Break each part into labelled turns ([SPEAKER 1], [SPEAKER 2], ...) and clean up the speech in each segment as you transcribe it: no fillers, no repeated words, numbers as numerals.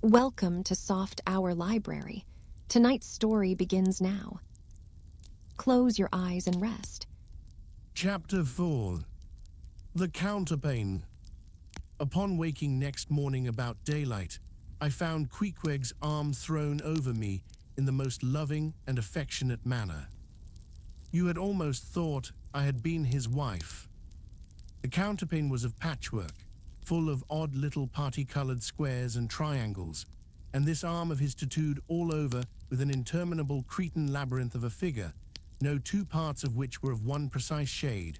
[SPEAKER 1] Welcome to Soft Hour Library. Tonight's story begins now. Close your eyes and rest.
[SPEAKER 2] Chapter 4. The Counterpane. Upon waking next morning about daylight, I found Queequeg's arm thrown over me in the most loving and affectionate manner. You had almost thought I had been his wife. The counterpane was of patchwork, full of odd little party-colored squares and triangles, and this arm of his tattooed all over with an interminable Cretan labyrinth of a figure, no two parts of which were of one precise shade,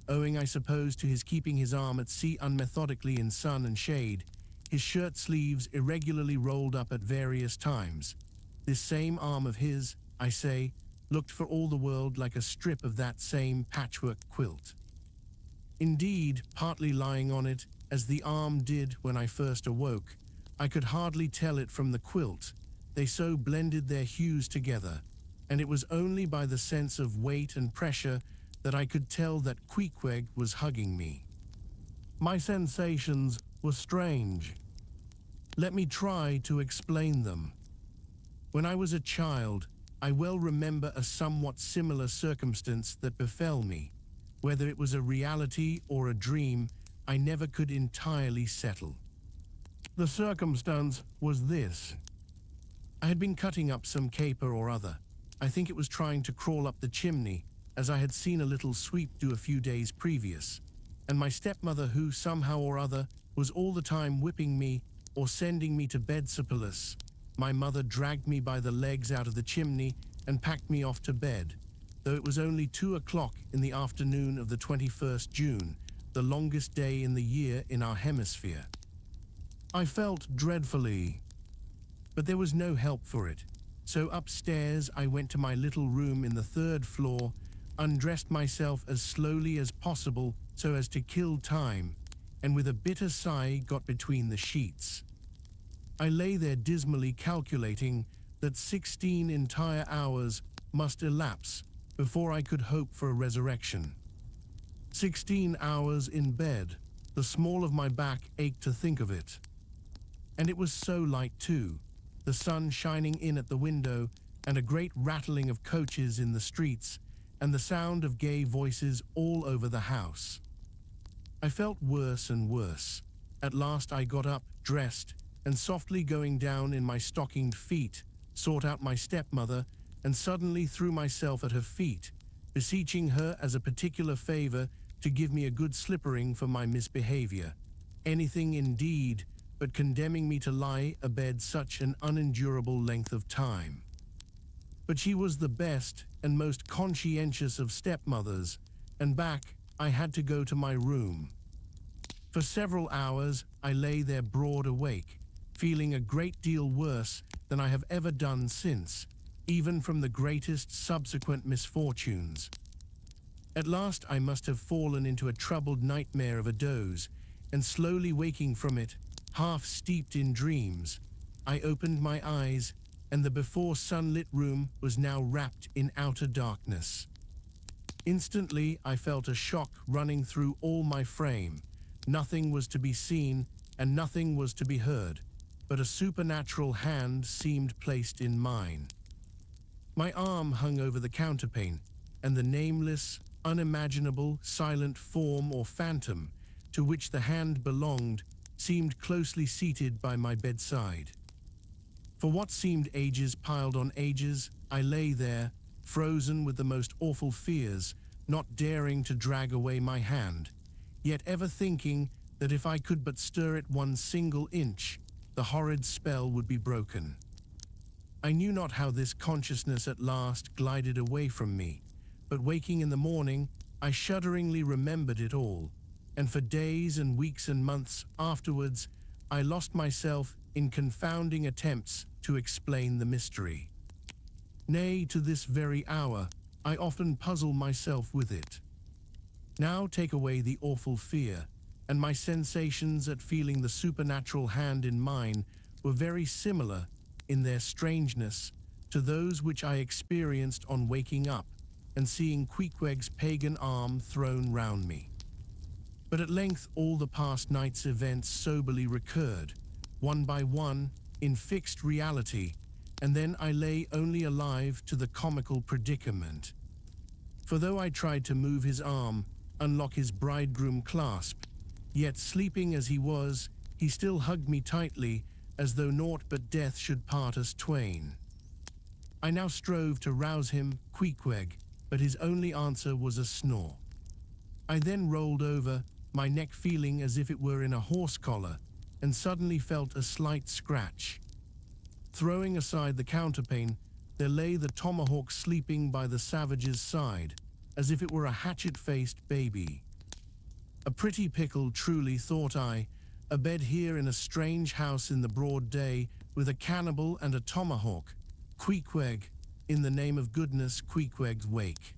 [SPEAKER 2] owing, I suppose, to his keeping his arm at sea unmethodically in sun and shade, his shirt sleeves irregularly rolled up at various times. This same arm of his, I say, looked for all the world like a strip of that same patchwork quilt. Indeed, partly lying on it, as the arm did when I first awoke, I could hardly tell it from the quilt, they so blended their hues together, and it was only by the sense of weight and pressure that I could tell that Queequeg was hugging me. My sensations were strange. Let me try to explain them. When I was a child, I well remember a somewhat similar circumstance that befell me. Whether it was a reality or a dream, I never could entirely settle. The circumstance was this. I had been cutting up some caper or other. I think it was trying to crawl up the chimney, as I had seen a little sweep do a few days previous, and my stepmother, who somehow or other was all the time whipping me or sending me to bed supperless, my mother dragged me by the legs out of the chimney and packed me off to bed, though it was only 2 o'clock in the afternoon of the 21st June, the longest day in the year in our hemisphere. I felt dreadfully, but there was no help for it. So upstairs I went to my little room in the 3rd floor, undressed myself as slowly as possible so as to kill time, and with a bitter sigh got between the sheets. I lay there dismally calculating that 16 entire hours must elapse before I could hope for a resurrection. 16 hours in bed, the small of my back ached to think of it. And it was so light too, the sun shining in at the window, and a great rattling of coaches in the streets, and the sound of gay voices all over the house. I felt worse and worse. At last I got up, dressed, and softly going down in my stockinged feet, sought out my stepmother, and suddenly threw myself at her feet, beseeching her as a particular favor to give me a good slippering for my misbehavior. Anything indeed, but condemning me to lie abed such an unendurable length of time. But she was the best and most conscientious of stepmothers, and back I had to go to my room. For several hours I lay there broad awake, feeling a great deal worse than I have ever done since, even from the greatest subsequent misfortunes. At last I must have fallen into a troubled nightmare of a doze, and slowly waking from it, half steeped in dreams, I opened my eyes, and the before sunlit room was now wrapped in outer darkness. Instantly I felt a shock running through all my frame. Nothing was to be seen, and nothing was to be heard, but a supernatural hand seemed placed in mine. My arm hung over the counterpane, and the nameless, unimaginable, silent form or phantom to which the hand belonged seemed closely seated by my bedside. For what seemed ages piled on ages, I lay there, frozen with the most awful fears, not daring to drag away my hand, yet ever thinking that if I could but stir it 1 single inch, the horrid spell would be broken. I knew not how this consciousness at last glided away from me, but waking in the morning, I shudderingly remembered it all, and for days and weeks and months afterwards, I lost myself in confounding attempts to explain the mystery. Nay, to this very hour, I often puzzle myself with it. Now take away the awful fear, and my sensations at feeling the supernatural hand in mine were very similar in their strangeness to those which I experienced on waking up and seeing Queequeg's pagan arm thrown round me. But at length all the past night's events soberly recurred, one by one, in fixed reality, and then I lay only alive to the comical predicament. For though I tried to move his arm, unlock his bridegroom clasp, yet sleeping as he was, he still hugged me tightly, as though naught but death should part us twain. I now strove to rouse him, Queequeg, but his only answer was a snore. I then rolled over, my neck feeling as if it were in a horse collar, and suddenly felt a slight scratch. Throwing aside the counterpane, there lay the tomahawk sleeping by the savage's side, as if it were a hatchet-faced baby. A pretty pickle, truly, thought I, a bed here in a strange house in the broad day, with a cannibal and a tomahawk. Queequeg, in the name of goodness, Queequeg, wake.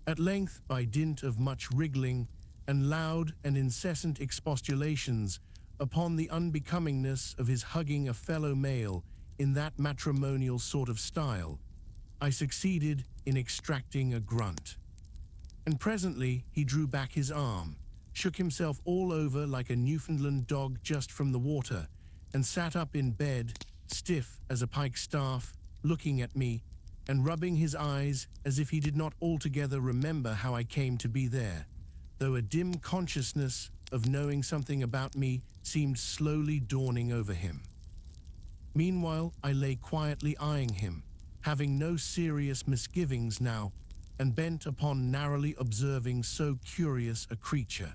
[SPEAKER 2] At length, by dint of much wriggling, and loud and incessant expostulations upon the unbecomingness of his hugging a fellow male in that matrimonial sort of style, I succeeded in extracting a grunt. And presently he drew back his arm, shook himself all over like a Newfoundland dog just from the water, and sat up in bed, stiff as a pikestaff, looking at me, and rubbing his eyes as if he did not altogether remember how I came to be there, though a dim consciousness of knowing something about me seemed slowly dawning over him. Meanwhile, I lay quietly eyeing him, having no serious misgivings now, and bent upon narrowly observing so curious a creature.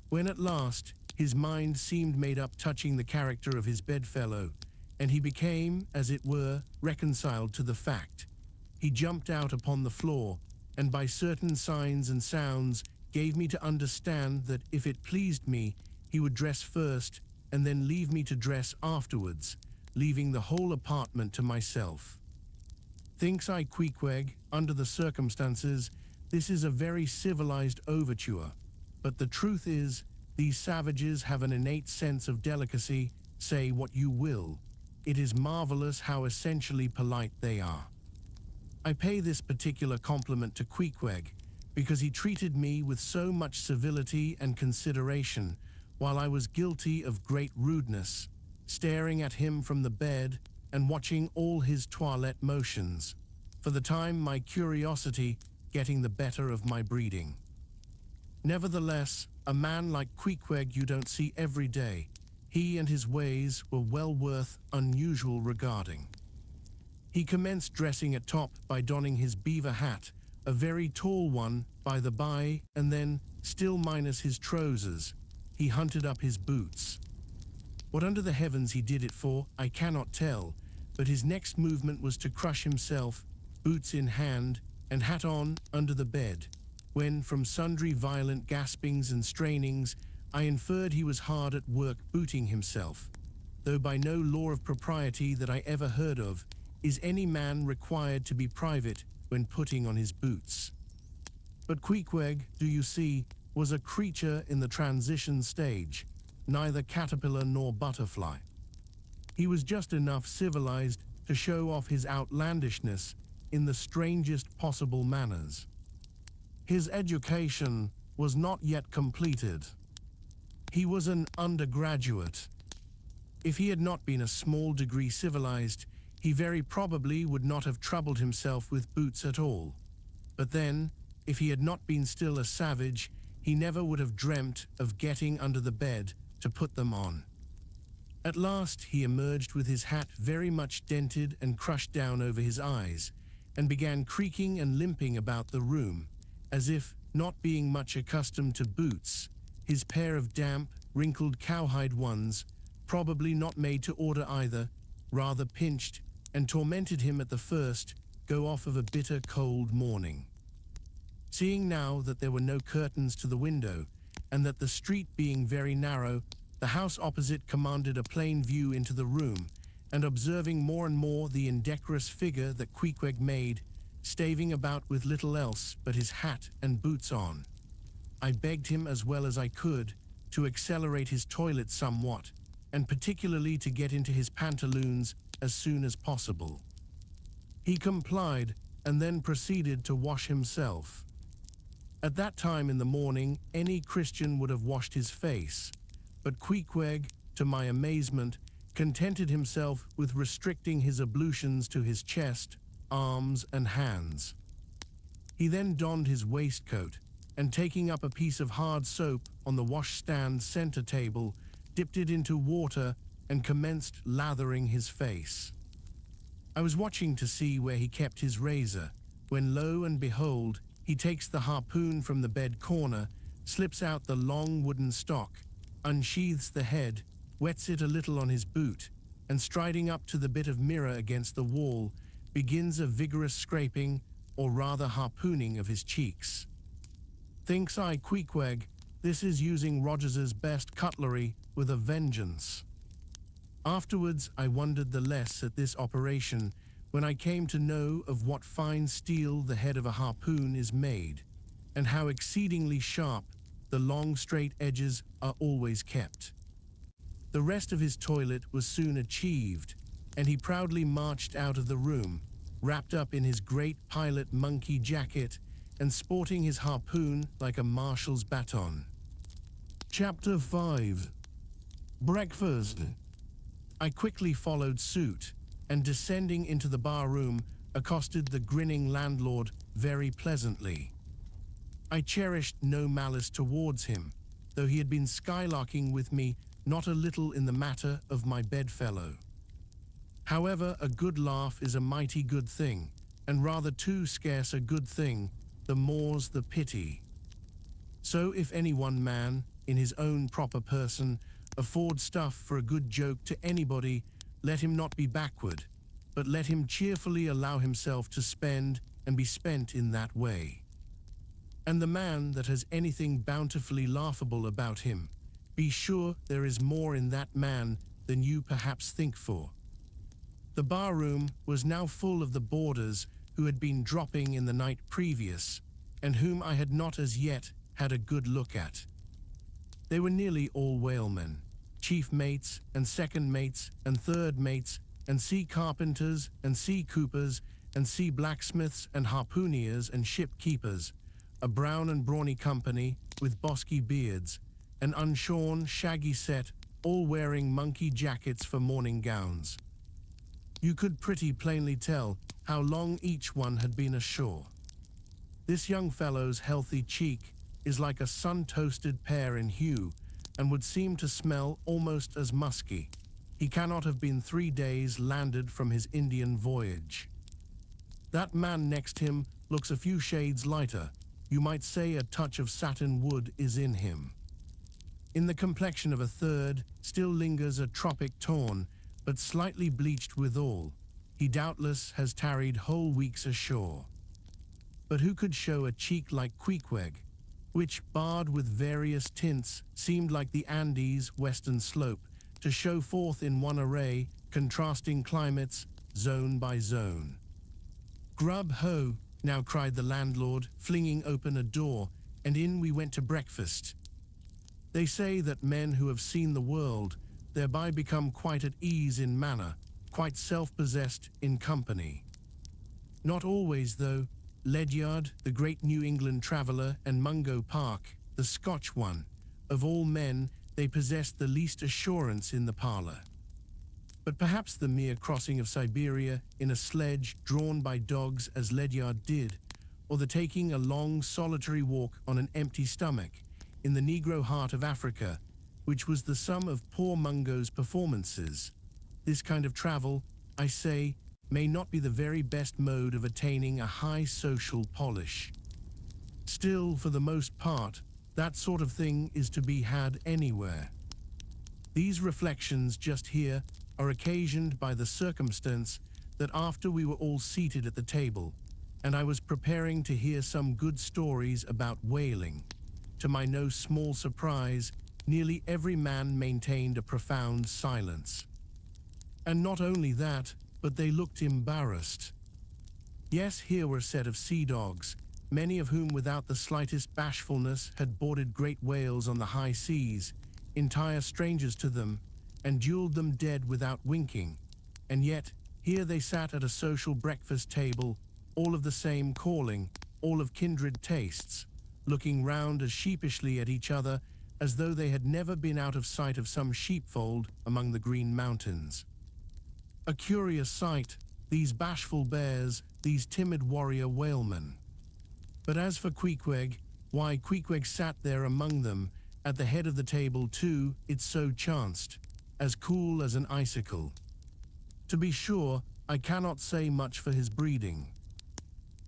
[SPEAKER 2] When at last his mind seemed made up touching the character of his bedfellow, and he became, as it were, reconciled to the fact, he jumped out upon the floor, and by certain signs and sounds gave me to understand that if it pleased me, he would dress first and then leave me to dress afterwards, leaving the whole apartment to myself. Thinks I, Queequeg, under the circumstances, this is a very civilized overture, but the truth is, these savages have an innate sense of delicacy, say what you will. It is marvelous how essentially polite they are. I pay this particular compliment to Queequeg because he treated me with so much civility and consideration while I was guilty of great rudeness, staring at him from the bed and watching all his toilette motions, for the time my curiosity getting the better of my breeding. Nevertheless, a man like Queequeg you don't see every day. He and his ways were well worth unusual regarding. He commenced dressing at top by donning his beaver hat, a very tall one, by the by, and then, still minus his trousers, he hunted up his boots. What under the heavens he did it for, I cannot tell, but his next movement was to crush himself, boots in hand, and hat on, under the bed, when, from sundry violent gaspings and strainings, I inferred he was hard at work booting himself, though by no law of propriety that I ever heard of is any man required to be private when putting on his boots. But Queequeg, do you see, was a creature in the transition stage, neither caterpillar nor butterfly. He was just enough civilized to show off his outlandishness in the strangest possible manners. His education was not yet completed. He was an undergraduate. If he had not been a small degree civilized, he very probably would not have troubled himself with boots at all. But then, if he had not been still a savage, he never would have dreamt of getting under the bed to put them on. At last he emerged with his hat very much dented and crushed down over his eyes, and began creaking and limping about the room, as if, not being much accustomed to boots, his pair of damp, wrinkled cowhide ones, probably not made to order either, rather pinched and tormented him at the first, go off of a bitter cold morning. Seeing now that there were no curtains to the window, and that the street being very narrow, the house opposite commanded a plain view into the room, and observing more and more the indecorous figure that Queequeg made, staving about with little else but his hat and boots on, I begged him as well as I could to accelerate his toilet somewhat, and particularly to get into his pantaloons as soon as possible. He complied, and then proceeded to wash himself. At that time in the morning, any Christian would have washed his face, but Queequeg, to my amazement, contented himself with restricting his ablutions to his chest, arms, and hands. He then donned his waistcoat, and taking up a piece of hard soap on the washstand center table, dipped it into water and commenced lathering his face. I was watching to see where he kept his razor, when lo and behold, he takes the harpoon from the bed corner, slips out the long wooden stock, unsheathes the head, wets it a little on his boot, and striding up to the bit of mirror against the wall, begins a vigorous scraping, or rather harpooning of his cheeks. Thinks I, Queequeg, this is using Rogers's best cutlery with a vengeance. Afterwards, I wondered the less at this operation when I came to know of what fine steel the head of a harpoon is made, and how exceedingly sharp the long straight edges are always kept. The rest of his toilet was soon achieved, and he proudly marched out of the room, wrapped up in his great pilot monkey jacket and sporting his harpoon like a marshal's baton. Chapter 5. Breakfast. I quickly followed suit, and descending into the bar room, accosted the grinning landlord very pleasantly. I cherished no malice towards him, though he had been skylarking with me not a little in the matter of my bedfellow. However, a good laugh is a mighty good thing, and rather too scarce a good thing, the more's the pity. So if any one man, in his own proper person, afford stuff for a good joke to anybody, let him not be backward, but let him cheerfully allow himself to spend and be spent in that way. And the man that has anything bountifully laughable about him, be sure there is more in that man than you perhaps think for. The bar-room was now full of the boarders who had been dropping in the night previous, and whom I had not as yet had a good look at. They were nearly all whalemen, chief mates and second mates and third mates, and sea carpenters and sea coopers and sea blacksmiths and harpooneers and ship keepers, a brown and brawny company with bosky beards, an unshorn, shaggy set, all wearing monkey jackets for morning gowns. You could pretty plainly tell how long each one had been ashore. This young fellow's healthy cheek is like a sun-toasted pear in hue, and would seem to smell almost as musky. He cannot have been 3 days landed from his Indian voyage. That man next him looks a few shades lighter. You might say a touch of satin wood is in him. In the complexion of a third still lingers a tropic tone, but slightly bleached withal. He doubtless has tarried whole weeks ashore. But who could show a cheek like Queequeg, which, barred with various tints, seemed like the Andes' western slope, to show forth in one array, contrasting climates, zone by zone. "Grub ho!" now cried the landlord, flinging open a door, and in we went to breakfast. They say that men who have seen the world thereby become quite at ease in manner, quite self-possessed in company. Not always, though. Ledyard, the great New England traveller, and Mungo Park, the Scotch one, of all men, they possessed the least assurance in the parlour. But perhaps the mere crossing of Siberia in a sledge drawn by dogs as Ledyard did, or the taking a long solitary walk on an empty stomach in the Negro heart of Africa, which was the sum of poor Mungo's performances. This kind of travel, I say, may not be the very best mode of attaining a high social polish. Still, for the most part, that sort of thing is to be had anywhere. These reflections just here are occasioned by the circumstance that after we were all seated at the table, and I was preparing to hear some good stories about whaling, to my no small surprise, nearly every man maintained a profound silence. And not only that, but they looked embarrassed. Yes, here were a set of sea dogs, many of whom without the slightest bashfulness had boarded great whales on the high seas, entire strangers to them, and duelled them dead without winking. And yet, here they sat at a social breakfast table, all of the same calling, all of kindred tastes, looking round as sheepishly at each other as though they had never been out of sight of some sheepfold among the green mountains. A curious sight, these bashful bears, these timid warrior whalemen. But as for Queequeg, why, Queequeg sat there among them, at the head of the table too, it so chanced, as cool as an icicle. To be sure, I cannot say much for his breeding.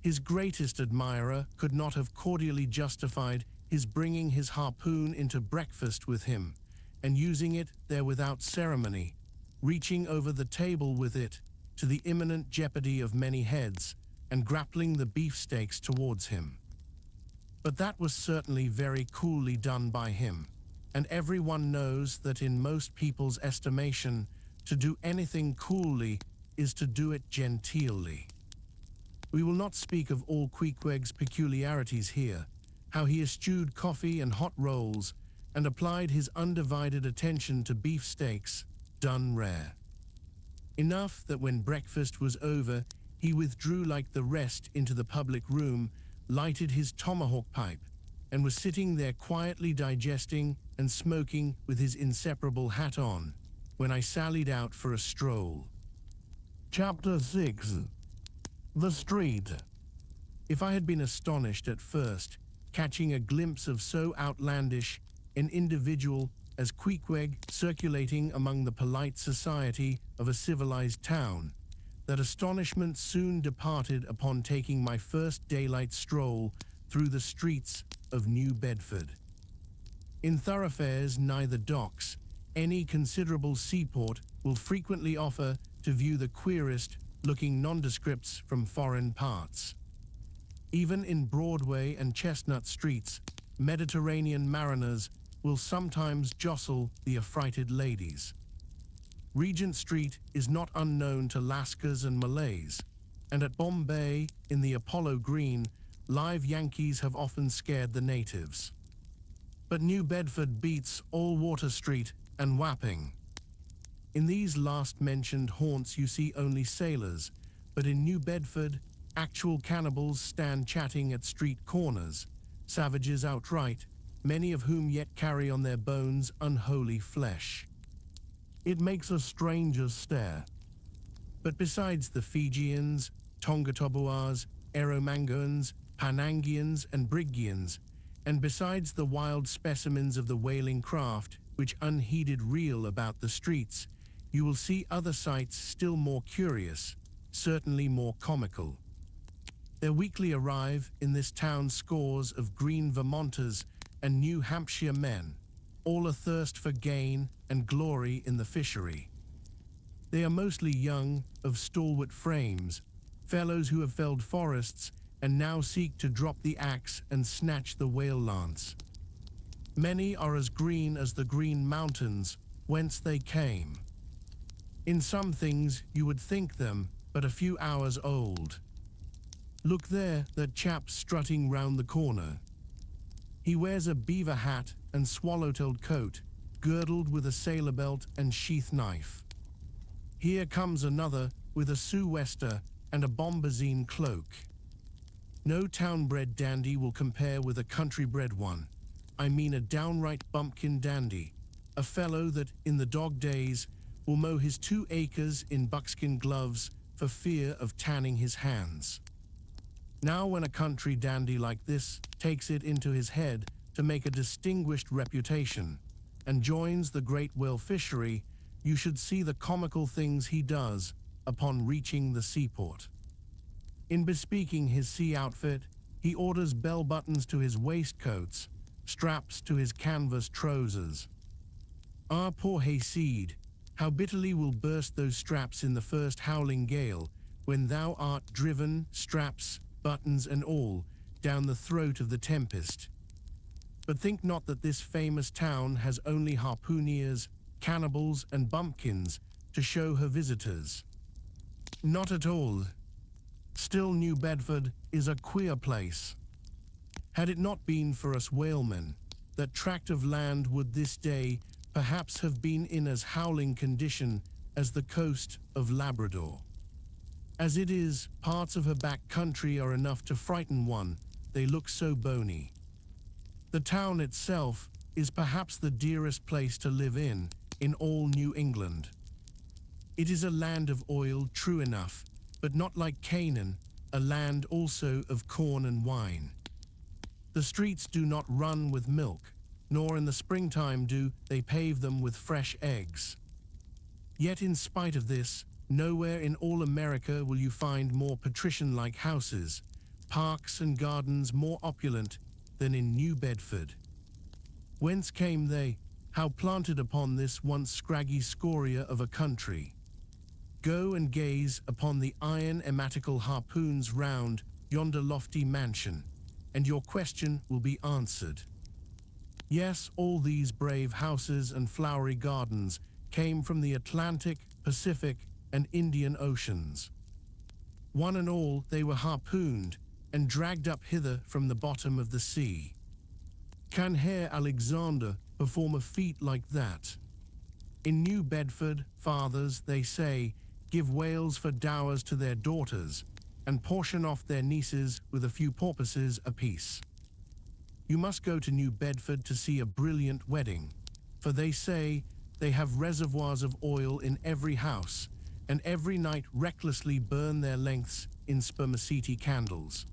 [SPEAKER 2] His greatest admirer could not have cordially justified his bringing his harpoon into breakfast with him, and using it there without ceremony, reaching over the table with it, to the imminent jeopardy of many heads, and grappling the beefsteaks towards him. But that was certainly very coolly done by him, and everyone knows that in most people's estimation, to do anything coolly is to do it genteelly. We will not speak of all Queequeg's peculiarities here, how he eschewed coffee and hot rolls, and applied his undivided attention to beefsteaks, done rare. Enough that when breakfast was over, he withdrew like the rest into the public room, lighted his tomahawk pipe, and was sitting there quietly digesting and smoking with his inseparable hat on, when I sallied out for a stroll. Chapter 6. The Street. If I had been astonished at first, catching a glimpse of so outlandish an individual as Queequeg circulating among the polite society of a civilized town, that astonishment soon departed upon taking my first daylight stroll through the streets of New Bedford. In thoroughfares nigh the docks, any considerable seaport will frequently offer to view the queerest-looking nondescripts from foreign parts. Even in Broadway and Chestnut streets, Mediterranean mariners will sometimes jostle the affrighted ladies. Regent Street is not unknown to Lascars and Malays, and at Bombay, in the Apollo Green, live Yankees have often scared the natives. But New Bedford beats all Water Street and Wapping. In these last-mentioned haunts you see only sailors, but in New Bedford, actual cannibals stand chatting at street corners, savages outright, many of whom yet carry on their bones unholy flesh. It makes a stranger stare. But besides the Fijians, Tongatoboas, Eromangans, Panangians, and Brigians, and besides the wild specimens of the whaling craft, which unheeded reel about the streets, you will see other sights still more curious, certainly more comical. There weekly arrive in this town scores of green Vermonters and New Hampshire men, all athirst for gain and glory in the fishery. They are mostly young, of stalwart frames, fellows who have felled forests and now seek to drop the axe and snatch the whale lance. Many are as green as the Green Mountains, whence they came. In some things you would think them but a few hours old. Look there, that chap strutting round the corner. He wears a beaver hat and swallow-tailed coat, girdled with a sailor belt and sheath knife. Here comes another with a sou'wester and a bombazine cloak. No town-bred dandy will compare with a country-bred one. I mean a downright bumpkin dandy, a fellow that, in the dog days, will mow his 2 acres in buckskin gloves for fear of tanning his hands. Now when a country dandy like this takes it into his head to make a distinguished reputation and joins the great whale fishery, you should see the comical things he does upon reaching the seaport. In bespeaking his sea outfit, he orders bell buttons to his waistcoats, straps to his canvas trousers. Ah, poor hayseed, how bitterly will burst those straps in the first howling gale, when thou art driven, straps, buttons and all, down the throat of the tempest. But think not that this famous town has only harpooneers, cannibals and bumpkins to show her visitors. Not at all. Still, New Bedford is a queer place. Had it not been for us whalemen, that tract of land would this day perhaps have been in as howling condition as the coast of Labrador. As it is, parts of her back country are enough to frighten one, they look so bony. The town itself is perhaps the dearest place to live in all New England. It is a land of oil, true enough, but not like Canaan, a land also of corn and wine. The streets do not run with milk, nor in the springtime do they pave them with fresh eggs. Yet in spite of this, nowhere in all America will you find more patrician-like houses, parks and gardens more opulent than in New Bedford. Whence came they? How planted upon this once scraggy scoria of a country? Go and gaze upon the iron ematical harpoons round yonder lofty mansion, and your question will be answered. Yes, all these brave houses and flowery gardens came from the Atlantic, Pacific, and Indian Oceans. One and all they were harpooned and dragged up hither from the bottom of the sea. Can Herr Alexander perform a feat like that? In New Bedford, fathers, they say, give whales for dowers to their daughters, and portion off their nieces with a few porpoises apiece. You must go to New Bedford to see a brilliant wedding, for they say they have reservoirs of oil in every house, and every night recklessly burn their lengths in spermaceti candles.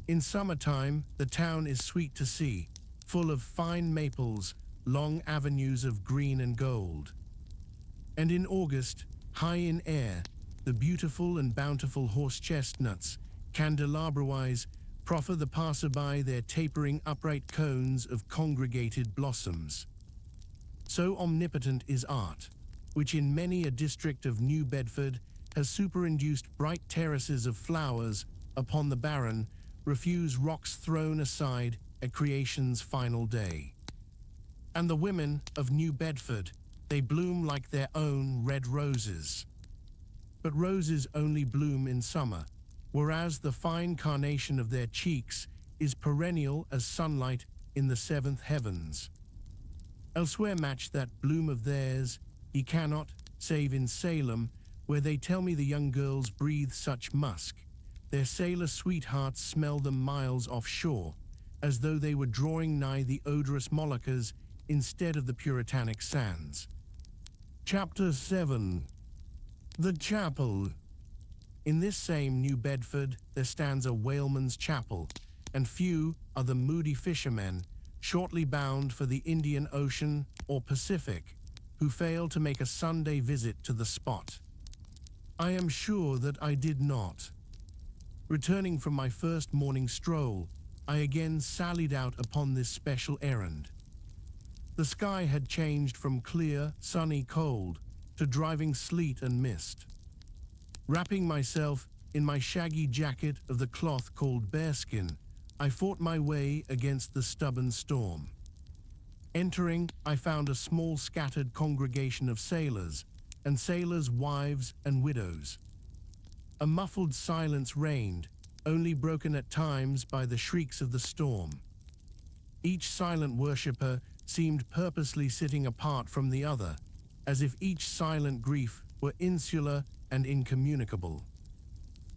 [SPEAKER 2] In summertime, the town is sweet to see, full of fine maples, long avenues of green and gold. And in August, high in air, the beautiful and bountiful horse chestnuts, candelabra-wise, proffer the passer-by their tapering upright cones of congregated blossoms. So omnipotent is art, which in many a district of New Bedford has superinduced bright terraces of flowers upon the barren, refuse rocks thrown aside at creation's final day. And the women of New Bedford, they bloom like their own red roses. But roses only bloom in summer, whereas the fine carnation of their cheeks is perennial as sunlight in the seventh heavens. Elsewhere match that bloom of theirs ye cannot, save in Salem, where they tell me the young girls breathe such musk, their sailor sweethearts smell them miles offshore, as though they were drawing nigh the odorous Moluccas instead of the puritanic sands. Chapter 7. The Chapel. In this same New Bedford there stands a whaleman's chapel, and few are the moody fishermen, shortly bound for the Indian Ocean or Pacific, who fail to make a Sunday visit to the spot. I am sure that I did not. Returning from my first morning stroll, I again sallied out upon this special errand. The sky had changed from clear, sunny cold to driving sleet and mist. Wrapping myself in my shaggy jacket of the cloth called bearskin, I fought my way against the stubborn storm. Entering, I found a small scattered congregation of sailors, and sailors' wives and widows. A muffled silence reigned, only broken at times by the shrieks of the storm. Each silent worshipper seemed purposely sitting apart from the other, as if each silent grief were insular and incommunicable.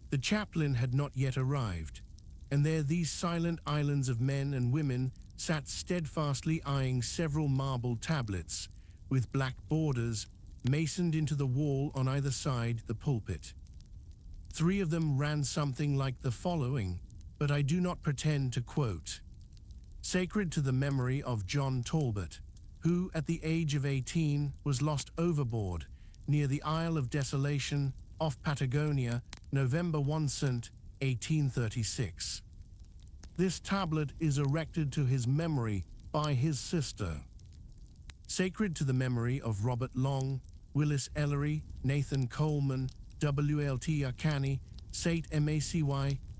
[SPEAKER 2] The chaplain had not yet arrived, and there these silent islands of men and women sat steadfastly eyeing several marble tablets, with black borders, masoned into the wall on either side the pulpit. 3 of them ran something like the following, but I do not pretend to quote. Sacred to the memory of John Talbot, who at the age of 18 was lost overboard near the Isle of Desolation off Patagonia, November 1, 1836. This tablet is erected to his memory by his sister. Sacred to the memory of Robert Long, Willis Ellery, Nathan Coleman, W.L.T. Akani, Sate Macy,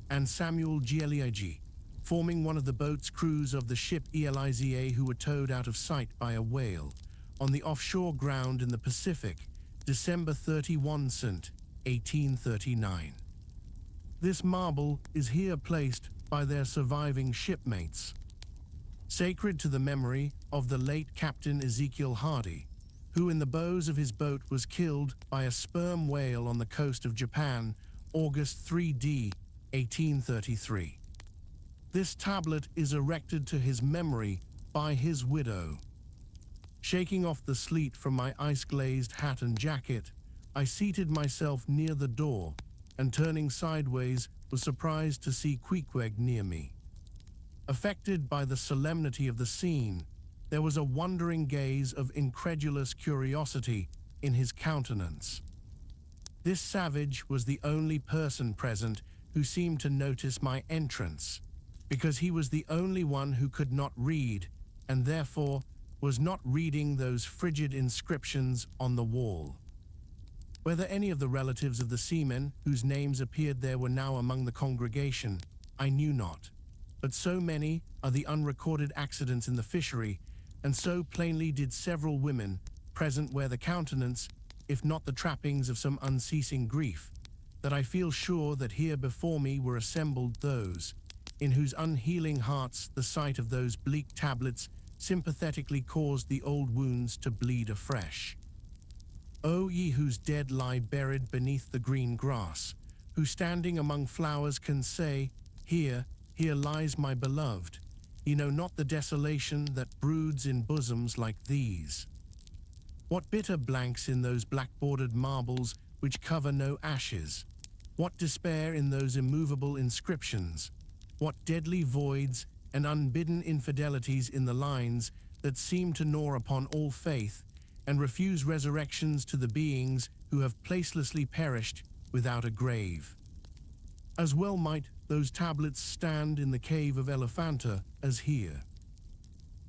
[SPEAKER 2] and Samuel Gieliagi, forming one of the boat's crews of the ship Eliza who were towed out of sight by a whale on the offshore ground in the Pacific, December 31, 1839. This marble is here placed by their surviving shipmates. Sacred to the memory of the late Captain Ezekiel Hardy, who in the bows of his boat was killed by a sperm whale on the coast of Japan, August 3d, 1833. This tablet is erected to his memory by his widow. Shaking off the sleet from my ice-glazed hat and jacket, I seated myself near the door, and turning sideways, was surprised to see Queequeg near me. Affected by the solemnity of the scene, there was a wondering gaze of incredulous curiosity in his countenance. This savage was the only person present who seemed to notice my entrance, because he was the only one who could not read, and therefore was not reading those frigid inscriptions on the wall. Whether any of the relatives of the seamen whose names appeared there were now among the congregation, I knew not. But so many are the unrecorded accidents in the fishery, and so plainly did several women present wear the countenance, if not the trappings of some unceasing grief, that I feel sure that here before me were assembled those, in whose unhealing hearts the sight of those bleak tablets sympathetically caused the old wounds to bleed afresh. O ye whose dead lie buried beneath the green grass, who standing among flowers can say, Here, here lies my beloved, ye know not the desolation that broods in bosoms like these. What bitter blanks in those black-bordered marbles which cover no ashes, what despair in those immovable inscriptions, what deadly voids and unbidden infidelities in the lines that seem to gnaw upon all faith and refuse resurrections to the beings who have placelessly perished without a grave. As well might those tablets stand in the cave of Elephanta as here.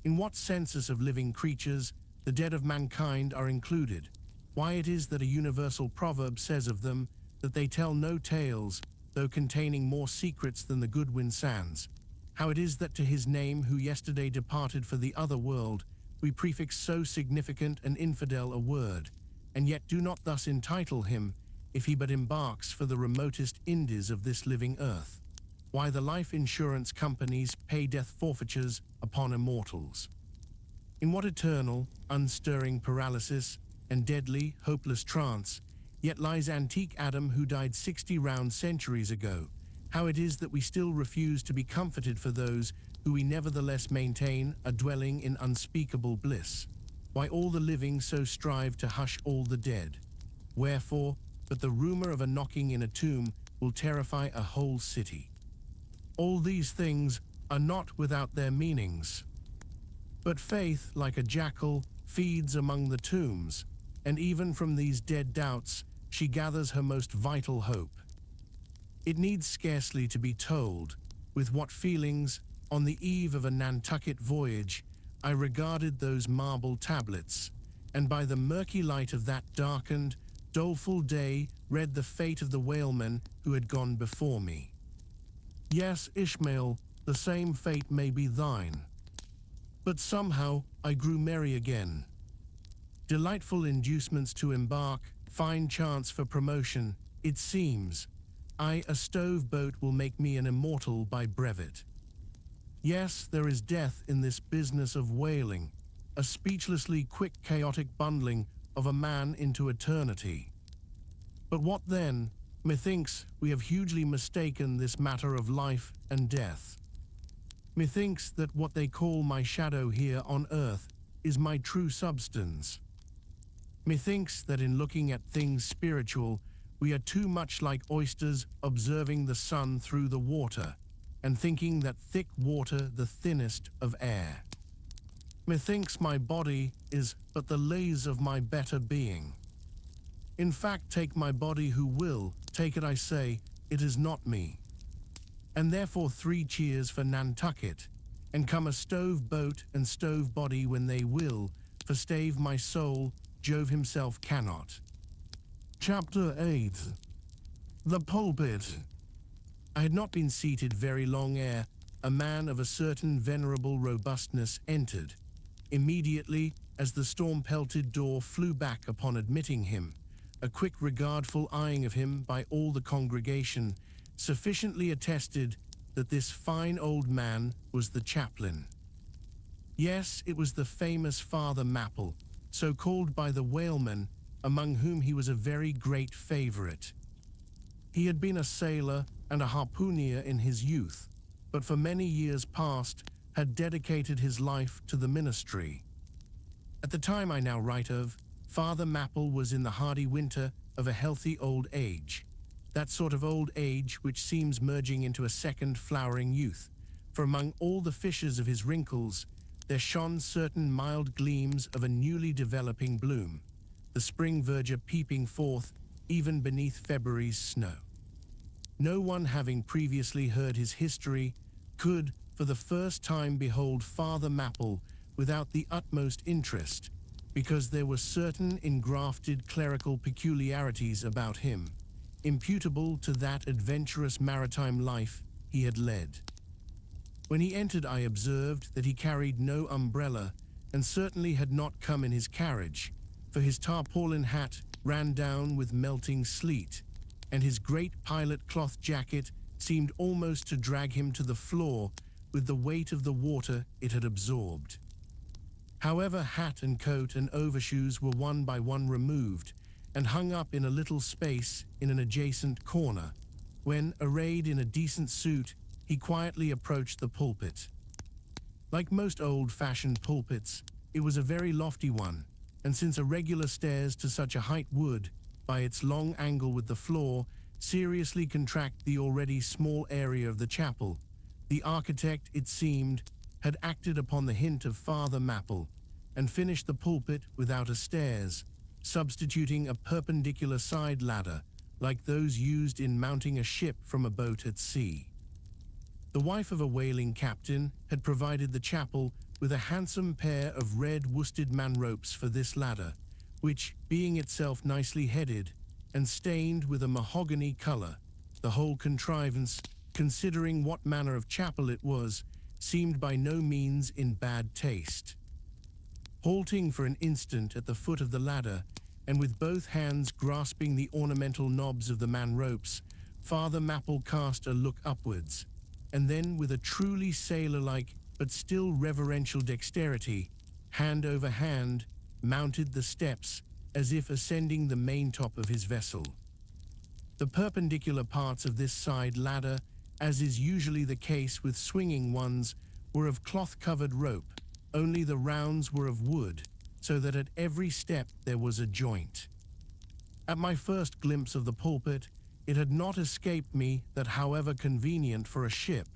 [SPEAKER 2] In what census of living creatures the dead of mankind are included, why it is that a universal proverb says of them that they tell no tales, though containing more secrets than the Goodwin Sands, how it is that to his name who yesterday departed for the other world we prefix so significant and infidel a word, and yet do not thus entitle him, if he but embarks for the remotest Indies of this living earth, why the life insurance companies pay death forfeitures upon immortals. In what eternal, unstirring paralysis and deadly, hopeless trance yet lies antique Adam who died 60 round centuries ago, how it is that we still refuse to be comforted for those who we nevertheless maintain are dwelling in unspeakable bliss, why all the living so strive to hush all the dead, wherefore but the rumor of a knocking in a tomb will terrify a whole city. All these things are not without their meanings. But faith, like a jackal, feeds among the tombs, and even from these dead doubts she gathers her most vital hope. It needs scarcely to be told with what feelings, on the eve of a Nantucket voyage, I regarded those marble tablets, and by the murky light of that darkened, doleful day read the fate of the whalemen who had gone before me. Yes, Ishmael, the same fate may be thine. But somehow I grew merry again. Delightful inducements to embark, fine chance for promotion, it seems. A stove boat will make me an immortal by brevet. Yes, there is death in this business of whaling, a speechlessly quick chaotic bundling of a man into eternity. But what then? Methinks we have hugely mistaken this matter of life and death. Methinks that what they call my shadow here on earth is my true substance. Methinks that in looking at things spiritual, we are too much like oysters observing the sun through the water, and thinking that thick water the thinnest of air. Methinks my body is but the lays of my better being. In fact, take my body who will, take it I say, it is not me. And therefore 3 cheers for Nantucket, and come a stove boat and stove body when they will, for stave my soul, Jove himself cannot. Chapter 8. The Pulpit. I had not been seated very long ere a man of a certain venerable robustness entered. Immediately, as the storm-pelted door flew back upon admitting him, a quick regardful eyeing of him by all the congregation sufficiently attested that this fine old man was the chaplain. Yes, it was the famous Father Mapple, so called by the whalemen, among whom he was a very great favorite. He had been a sailor and a harpooner in his youth, but for many years past had dedicated his life to the ministry. At the time I now write of, Father Mapple was in the hardy winter of a healthy old age, that sort of old age which seems merging into a second flowering youth, for among all the fissures of his wrinkles there shone certain mild gleams of a newly developing bloom, the spring verdure peeping forth even beneath February's snow. No one having previously heard his history could, for the first time, behold Father Mapple without the utmost interest, because there were certain engrafted clerical peculiarities about him, imputable to that adventurous maritime life he had led. When he entered, I observed that he carried no umbrella, and certainly had not come in his carriage, for his tarpaulin hat ran down with melting sleet, and his great pilot cloth jacket seemed almost to drag him to the floor with the weight of the water it had absorbed. However, hat and coat and overshoes were one by one removed and hung up in a little space in an adjacent corner, when, arrayed in a decent suit, he quietly approached the pulpit. Like most old-fashioned pulpits, it was a very lofty one, and since irregular stairs to such a height would, by its long angle with the floor, seriously contract the already small area of the chapel, the architect, it seemed, had acted upon the hint of Father Mapple, and finished the pulpit without a stairs, substituting a perpendicular side ladder, like those used in mounting a ship from a boat at sea. The wife of a whaling captain had provided the chapel with a handsome pair of red worsted man-ropes for this ladder, which, being itself nicely headed and stained with a mahogany color, the whole contrivance, considering what manner of chapel it was, seemed by no means in bad taste. Halting for an instant at the foot of the ladder, and with both hands grasping the ornamental knobs of the man-ropes, Father Mapple cast a look upwards, and then, with a truly sailor-like but still reverential dexterity, hand over hand, mounted the steps as if ascending the maintop of his vessel. The perpendicular parts of this side ladder, as is usually the case with swinging ones, were of cloth-covered rope, only the rounds were of wood, so that at every step there was a joint. At my first glimpse of the pulpit, it had not escaped me that, however convenient for a ship,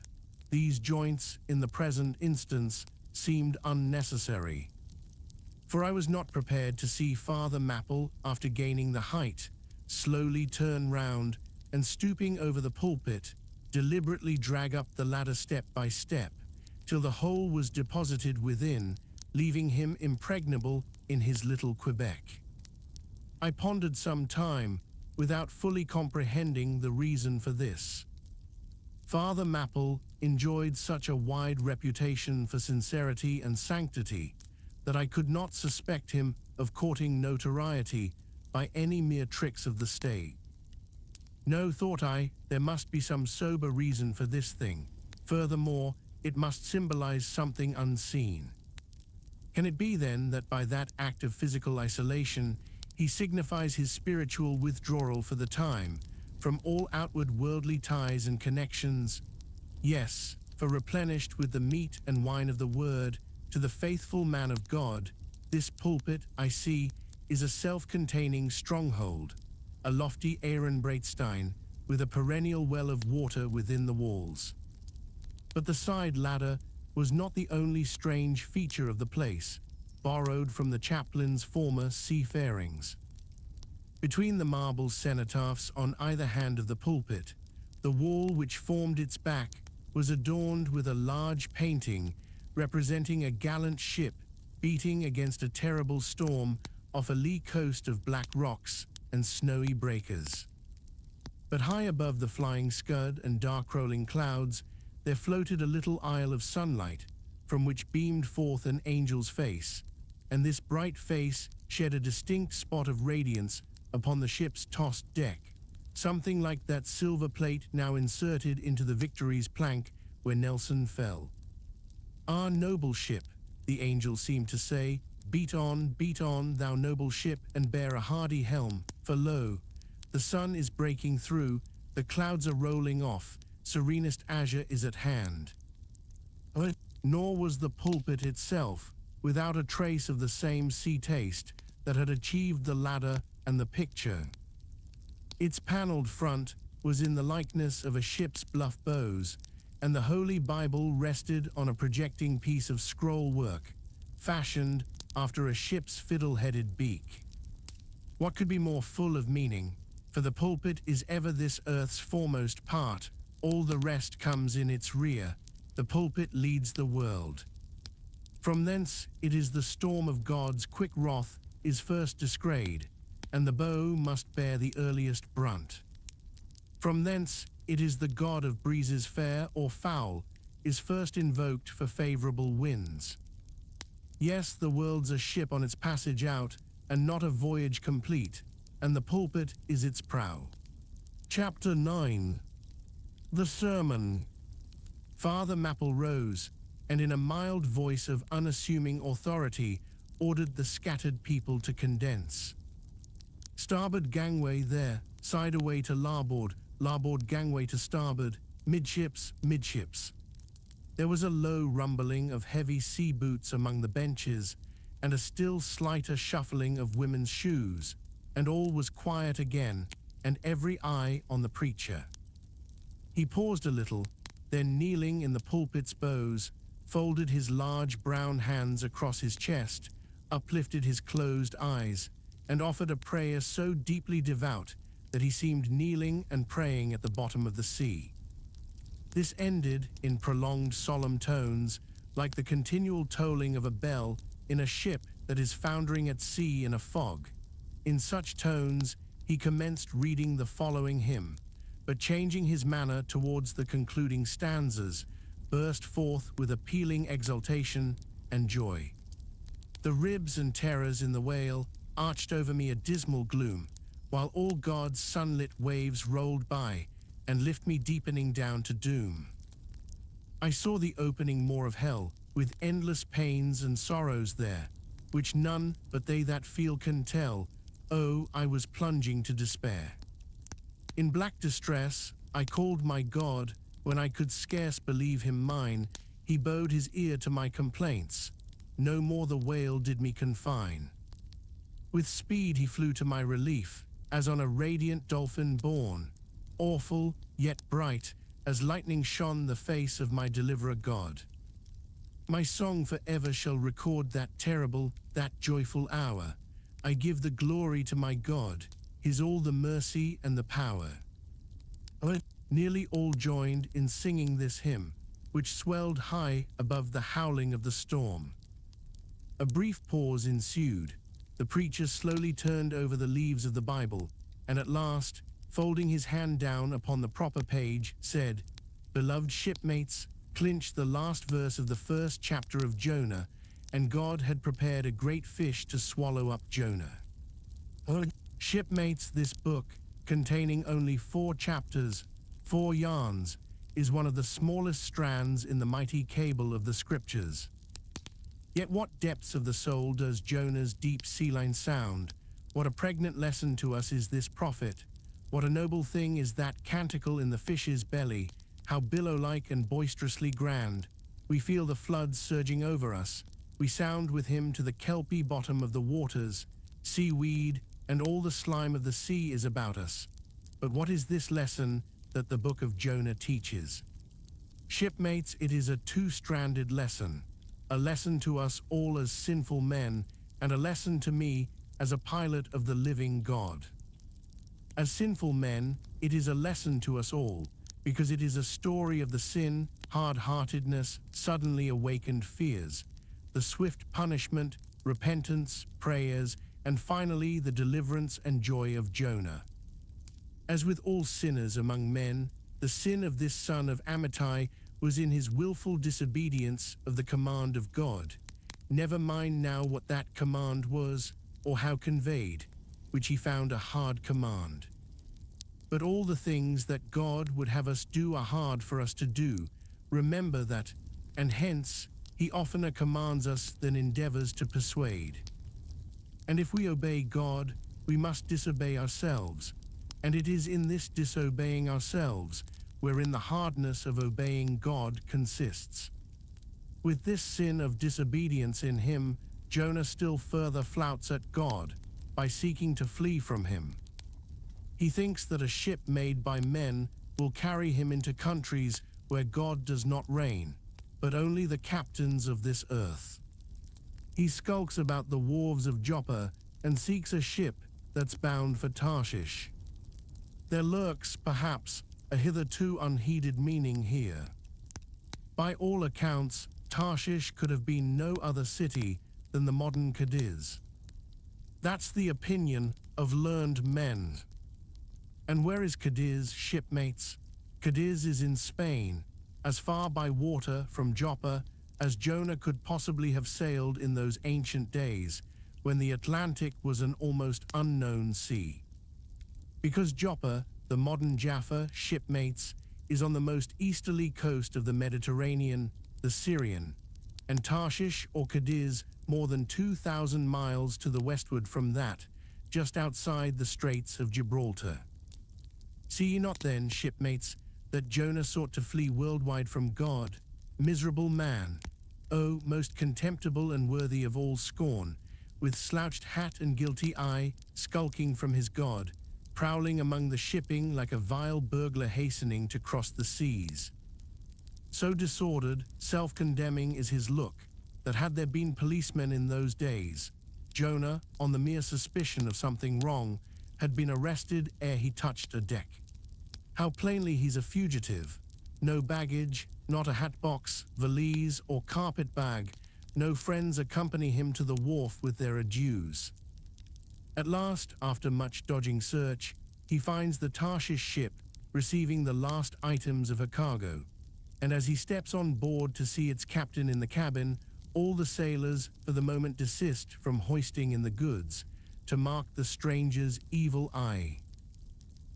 [SPEAKER 2] these joints, in the present instance, seemed unnecessary. For I was not prepared to see Father Mapple, after gaining the height, slowly turn round and, stooping over the pulpit, deliberately drag up the ladder step by step, till the whole was deposited within, leaving him impregnable in his little Quebec. I pondered some time, without fully comprehending the reason for this. Father Mapple enjoyed such a wide reputation for sincerity and sanctity that I could not suspect him of courting notoriety by any mere tricks of the stage. No, thought I, there must be some sober reason for this thing. Furthermore, it must symbolize something unseen. Can it be then that by that act of physical isolation he signifies his spiritual withdrawal for the time from all outward worldly ties and connections? Yes, for replenished with the meat and wine of the word, to the faithful man of God, this pulpit, I see, is a self-containing stronghold, a lofty Ehrenbreitstein with a perennial well of water within the walls. But the side ladder was not the only strange feature of the place, borrowed from the chaplain's former seafarings. Between the marble cenotaphs on either hand of the pulpit, the wall which formed its back was adorned with a large painting representing a gallant ship beating against a terrible storm off a lee coast of black rocks and snowy breakers. But high above the flying scud and dark-rolling clouds, there floated a little isle of sunlight, from which beamed forth an angel's face, and this bright face shed a distinct spot of radiance upon the ship's tossed deck, something like that silver plate now inserted into the Victory's plank where Nelson fell. "Ah, noble ship," the angel seemed to say, beat on, thou noble ship, and bear a hardy helm, for lo, the sun is breaking through, the clouds are rolling off, serenest azure is at hand." nor was the pulpit itself without a trace of the same sea taste that had achieved the ladder and the picture. Its paneled front was in the likeness of a ship's bluff bows, and the Holy Bible rested on a projecting piece of scroll work, fashioned after a ship's fiddle-headed beak. What could be more full of meaning? For the pulpit is ever this earth's foremost part, all the rest comes in its rear. The pulpit leads the world. From thence it is the storm of God's quick wrath is first descried, and the bow must bear the earliest brunt. From thence it is the god of breezes fair or foul is first invoked for favorable winds. Yes, the world's a ship on its passage out, and not a voyage complete, and the pulpit is its prow. Chapter 9. The Sermon. Father Mapple rose, and in a mild voice of unassuming authority ordered the scattered people to condense. Starboard gangway there, side away to larboard, larboard gangway to starboard, midships, midships. There was a low rumbling of heavy sea boots among the benches, and a still slighter shuffling of women's shoes, and all was quiet again, and every eye on the preacher. He paused a little, then kneeling in the pulpit's bows, folded his large brown hands across his chest, uplifted his closed eyes, and offered a prayer so deeply devout that he seemed kneeling and praying at the bottom of the sea. This ended in prolonged solemn tones, like the continual tolling of a bell in a ship that is foundering at sea in a fog. In such tones he commenced reading the following hymn, but changing his manner towards the concluding stanzas, burst forth with appealing exultation and joy. The ribs and terrors in the whale arched over me a dismal gloom, while all God's sunlit waves rolled by and lift me deepening down to doom. I saw the opening more of hell, with endless pains and sorrows there, which none but they that feel can tell. Oh, I was plunging to despair. In black distress, I called my God. When I could scarce believe him mine, he bowed his ear to my complaints. No more the whale did me confine. With speed he flew to my relief, as on a radiant dolphin borne. Awful, yet bright, as lightning shone the face of my deliverer God. My song forever shall record that terrible, that joyful hour. I give the glory to my God, his all the mercy and the power. Nearly all joined in singing this hymn, which swelled high above the howling of the storm. A brief pause ensued. The preacher slowly turned over the leaves of the Bible, and at last, folding his hand down upon the proper page, said, "Beloved shipmates," clinched the last verse of the first chapter of Jonah, and God had prepared a great fish to swallow up Jonah. Shipmates, this book, containing only 4 chapters, 4 yarns, is one of the smallest strands in the mighty cable of the Scriptures. Yet what depths of the soul does Jonah's deep sea line sound? What a pregnant lesson to us is this prophet. What a noble thing is that canticle in the fish's belly, how billow-like and boisterously grand. We feel the floods surging over us. We sound with him to the kelpy bottom of the waters. Seaweed and all the slime of the sea is about us. But what is this lesson that the book of Jonah teaches? Shipmates, it is a 2-stranded lesson. A lesson to us all as sinful men, and a lesson to me as a pilot of the living God. As sinful men, it is a lesson to us all, because it is a story of the sin, hard-heartedness, suddenly awakened fears, the swift punishment, repentance, prayers, and finally the deliverance and joy of Jonah. As with all sinners among men, the sin of this son of Amittai was in his willful disobedience of the command of God. Never mind now what that command was, or how conveyed, which he found a hard command. But all the things that God would have us do are hard for us to do. Remember that, and hence he oftener commands us than endeavors to persuade. And if we obey God, we must disobey ourselves, and it is in this disobeying ourselves wherein the hardness of obeying God consists. With this sin of disobedience in him, Jonah still further flouts at God by seeking to flee from him. He thinks that a ship made by men will carry him into countries where God does not reign, but only the captains of this earth. He skulks about the wharves of Joppa and seeks a ship that's bound for Tarshish. There lurks, perhaps, a hitherto unheeded meaning here. By all accounts, Tarshish could have been no other city than the modern Cadiz. That's the opinion of learned men. And where is Cadiz, shipmates? Cadiz is in Spain, as far by water from Joppa as Jonah could possibly have sailed in those ancient days, when the Atlantic was an almost unknown sea. Because Joppa, the modern Jaffa, shipmates, is on the most easterly coast of the Mediterranean, the Syrian, and Tarshish or Cadiz more than 2,000 miles to the westward from that, just outside the Straits of Gibraltar. See ye not then, shipmates, that Jonah sought to flee worldwide from God, miserable man, oh, most contemptible and worthy of all scorn, with slouched hat and guilty eye, skulking from his God, prowling among the shipping like a vile burglar hastening to cross the seas. So disordered, self-condemning is his look, that had there been policemen in those days, Jonah, on the mere suspicion of something wrong, had been arrested ere he touched a deck. How plainly he's a fugitive. No baggage, not a hatbox, valise, or carpet bag. No friends accompany him to the wharf with their adieus. At last, after much dodging search, he finds the Tarshish ship receiving the last items of her cargo, and as he steps on board to see its captain in the cabin, all the sailors for the moment desist from hoisting in the goods, to mark the stranger's evil eye.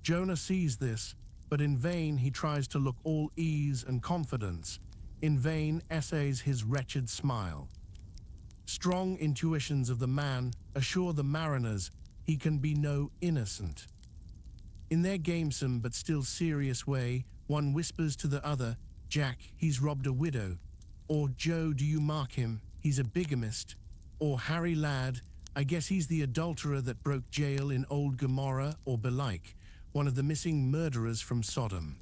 [SPEAKER 2] Jonah sees this, but in vain he tries to look all ease and confidence, in vain essays his wretched smile. Strong intuitions of the man assure the mariners he can be no innocent. In their gamesome but still serious way, one whispers to the other, "Jack, he's robbed a widow," or "Joe, do you mark him? He's a bigamist," or "Harry, lad, I guess he's the adulterer that broke jail in old Gomorrah," or belike, one of the missing murderers from Sodom.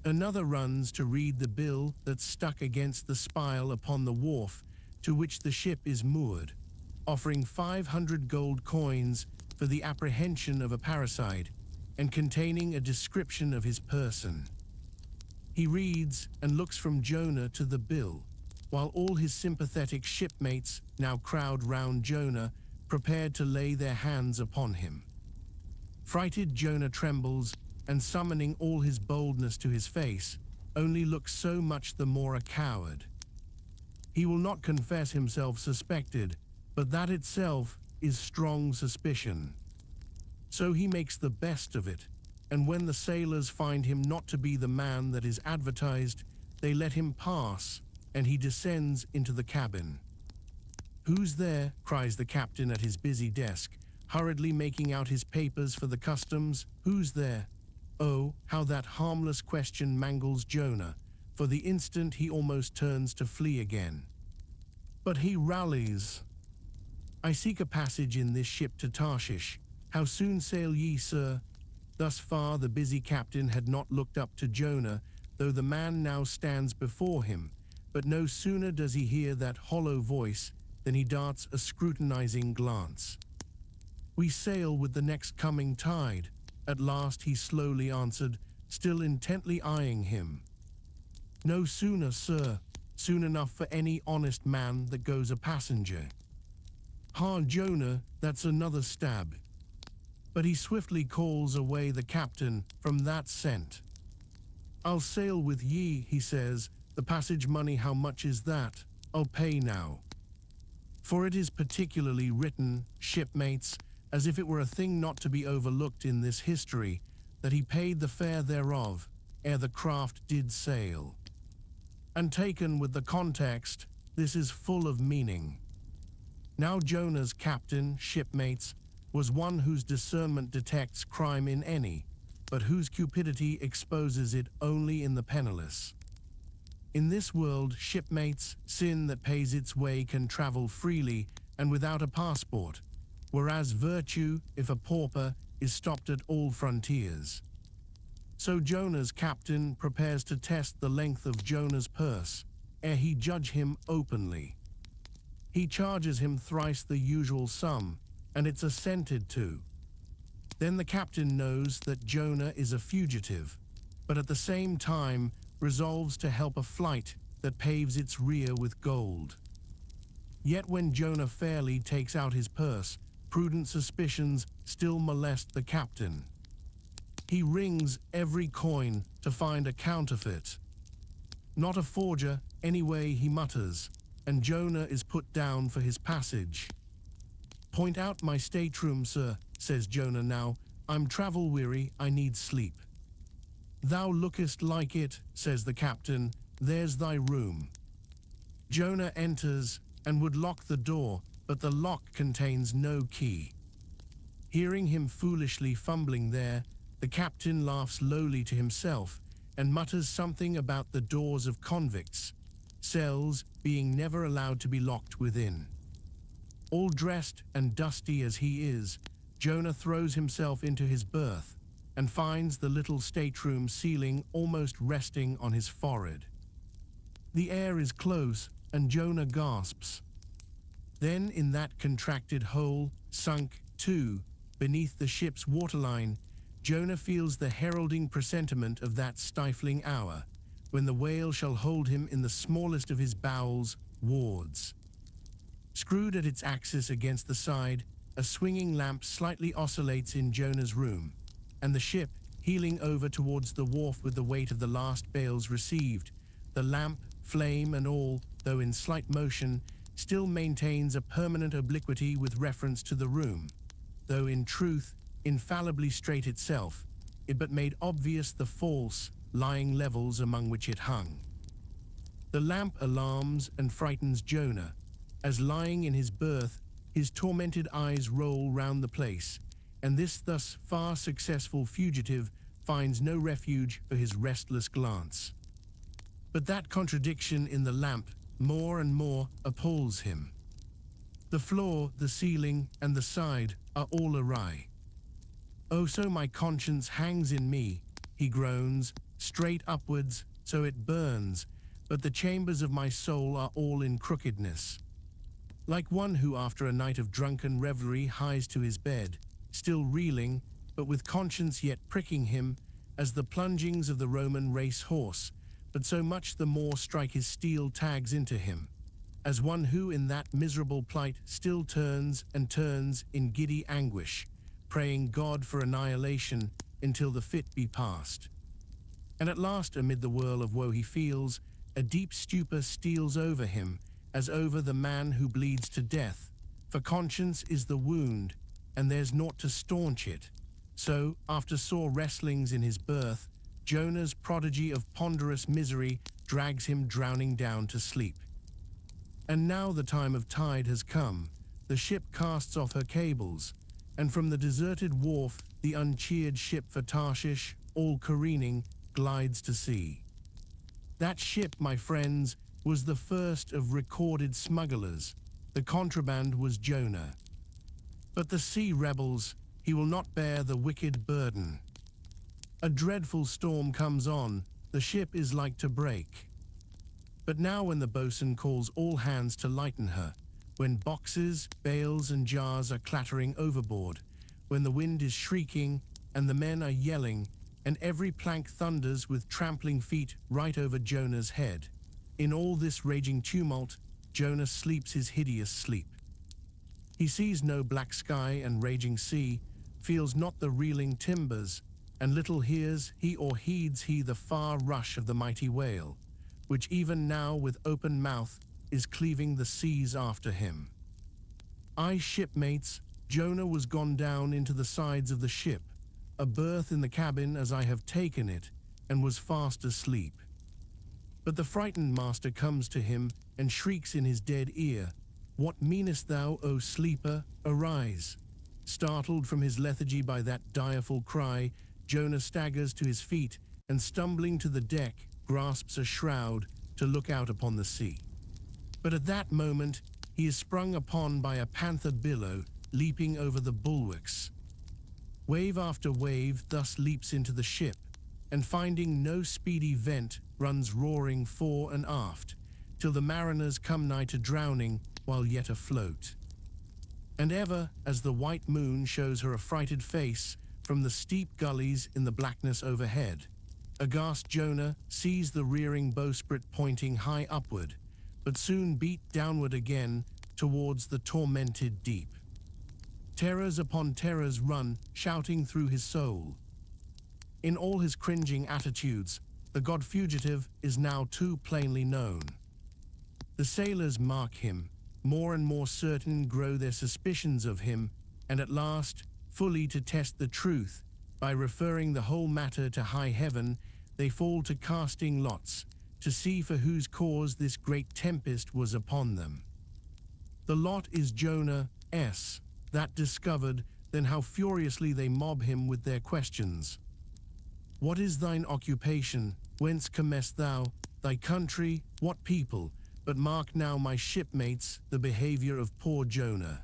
[SPEAKER 2] Another runs to read the bill that's stuck against the spile upon the wharf to which the ship is moored, offering 500 gold coins for the apprehension of a parricide, and containing a description of his person. He reads and looks from Jonah to the bill, while all his sympathetic shipmates now crowd round Jonah, prepared to lay their hands upon him. Frighted Jonah trembles, and summoning all his boldness to his face, only looks so much the more a coward. He will not confess himself suspected, but that itself is strong suspicion. So he makes the best of it, and when the sailors find him not to be the man that is advertised, they let him pass, and he descends into the cabin. "Who's there?" cries the captain at his busy desk, hurriedly making out his papers for the customs. "Who's there?" Oh, how that harmless question mangles Jonah. For the instant he almost turns to flee again. But he rallies. "I seek a passage in this ship to Tarshish. How soon sail ye, sir?" Thus far the busy captain had not looked up to Jonah, though the man now stands before him. But no sooner does he hear that hollow voice than he darts a scrutinizing glance. "We sail with the next coming tide," at last he slowly answered, still intently eyeing him. "No sooner, sir. Soon enough for any honest man that goes a passenger." "Ha, Jonah, that's another stab." But he swiftly calls away the captain from that scent. "I'll sail with ye," he says. "The passage money, how much is that? I'll pay now." For it is particularly written, shipmates, as if it were a thing not to be overlooked in this history, that he paid the fare thereof, ere the craft did sail. And taken with the context, this is full of meaning. Now Jonah's captain, shipmates, was one whose discernment detects crime in any, but whose cupidity exposes it only in the penniless. In this world, shipmates, sin that pays its way can travel freely and without a passport, whereas virtue, if a pauper, is stopped at all frontiers. So Jonah's captain prepares to test the length of Jonah's purse, ere he judge him openly. He charges him thrice the usual sum, and it's assented to. Then the captain knows that Jonah is a fugitive, but at the same time resolves to help a flight that paves its rear with gold. Yet when Jonah fairly takes out his purse, prudent suspicions still molest the captain. He rings every coin to find a counterfeit. Not a forger, anyway, he mutters, and Jonah is put down for his passage. "Point out my stateroom, sir," says Jonah now. "I'm travel-weary, I need sleep." "Thou lookest like it," says the captain. "There's thy room." Jonah enters and would lock the door, but the lock contains no key. Hearing him foolishly fumbling there, the captain laughs lowly to himself and mutters something about the doors of convicts, cells being never allowed to be locked within. All dressed and dusty as he is, Jonah throws himself into his berth and finds the little stateroom ceiling almost resting on his forehead. The air is close and Jonah gasps. Then in that contracted hole, sunk, too, beneath the ship's waterline, Jonah feels the heralding presentiment of that stifling hour, when the whale shall hold him in the smallest of his bowels, wards. Screwed at its axis against the side, a swinging lamp slightly oscillates in Jonah's room, and the ship, heeling over towards the wharf with the weight of the last bales received, the lamp, flame and all, though in slight motion, still maintains a permanent obliquity with reference to the room, though in truth, infallibly straight itself, it but made obvious the false, lying levels among which it hung. The lamp alarms and frightens Jonah, as lying in his berth, his tormented eyes roll round the place, and this thus far successful fugitive finds no refuge for his restless glance. But that contradiction in the lamp more and more appalls him. The floor, the ceiling, and the side are all awry. "Oh, so my conscience hangs in me," he groans, "straight upwards, so it burns, but the chambers of my soul are all in crookedness." Like one who after a night of drunken revelry hies to his bed, still reeling, but with conscience yet pricking him, as the plungings of the Roman race horse, but so much the more strike his steel tags into him, as one who in that miserable plight still turns and turns in giddy anguish, praying God for annihilation until the fit be past. And at last, amid the whirl of woe he feels, a deep stupor steals over him, as over the man who bleeds to death, for conscience is the wound, and there's naught to staunch it. So, after sore wrestlings in his berth, Jonah's prodigy of ponderous misery drags him drowning down to sleep. And now the time of tide has come, the ship casts off her cables, and from the deserted wharf the uncheered ship for Tarshish, all careening, glides to sea. That ship, my friends, was the first of recorded smugglers. The contraband was Jonah. But the sea rebels, he will not bear the wicked burden. A dreadful storm comes on, the ship is like to break. But now when the boatswain calls all hands to lighten her, when boxes, bales and jars are clattering overboard, when the wind is shrieking and the men are yelling, and every plank thunders with trampling feet right over Jonah's head, in all this raging tumult, Jonah sleeps his hideous sleep. He sees no black sky and raging sea, feels not the reeling timbers, and little hears he or heeds he the far rush of the mighty whale, which even now with open mouth is cleaving the seas after him. Aye, shipmates, Jonah was gone down into the sides of the ship, a berth in the cabin as I have taken it, and was fast asleep. But the frightened master comes to him and shrieks in his dead ear, "What meanest thou, O sleeper? Arise!" Startled from his lethargy by that direful cry, Jonah staggers to his feet and stumbling to the deck, grasps a shroud, to look out upon the sea. But at that moment, he is sprung upon by a panther billow leaping over the bulwarks. Wave after wave thus leaps into the ship, and finding no speedy vent, runs roaring fore and aft, till the mariners come nigh to drowning while yet afloat. And ever as the white moon shows her affrighted face from the steep gullies in the blackness overhead, aghast Jonah sees the rearing bowsprit pointing high upward, but soon beat downward again towards the tormented deep. Terrors upon terrors run shouting through his soul. In all his cringing attitudes, the god fugitive is now too plainly known. The sailors mark him, more and more certain grow their suspicions of him, and at last, fully to test the truth, by referring the whole matter to high heaven, they fall to casting lots, to see for whose cause this great tempest was upon them. The lot is Jonah S. That discovered, then how furiously they mob him with their questions. What is thine occupation? Whence comest thou? Thy country? What people? But mark now, my shipmates, the behavior of poor Jonah.